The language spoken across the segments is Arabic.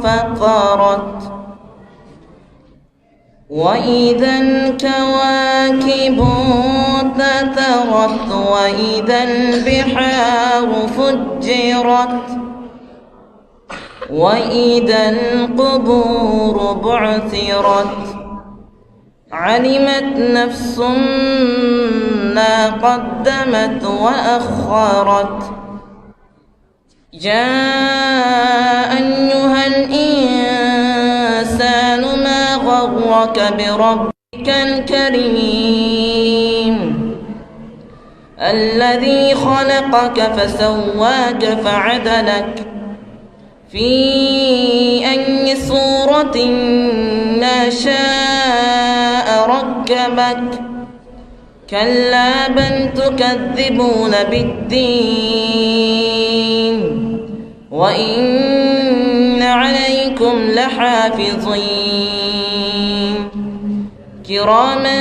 انفطرت وإذا الكواكب انتثرت وإذا البحار فجرت وإذا القبور بعثرت علمت نفس ما قدمت وأخرت يا أيها الإنسان ما غرك بربك الكريم الذي خلقك فسواك فعدلك في أي صورة ما شاء ركبك كلا بل تكذبون بالدين وإن عليكم لحافظين كراما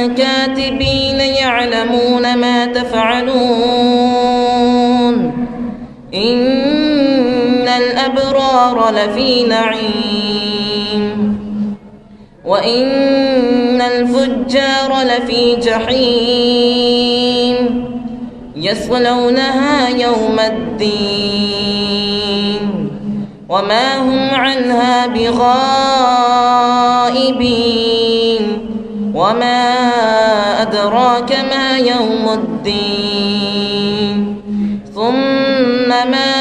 كاتبين يعلمون ما تفعلون إن الأبرار لفي نعيم وإن الفجار لفي جحيم يصلونها يوم الدين وما هم عنها بغائبين وما أدراك ما يوم الدين ثم ما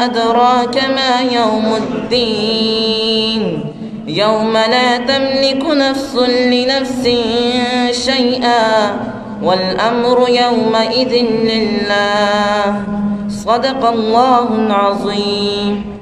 أدراك ما يوم الدين يوم لا تملك نفس لنفس شيئا والأمر يومئذ لله. صدق الله العظيم.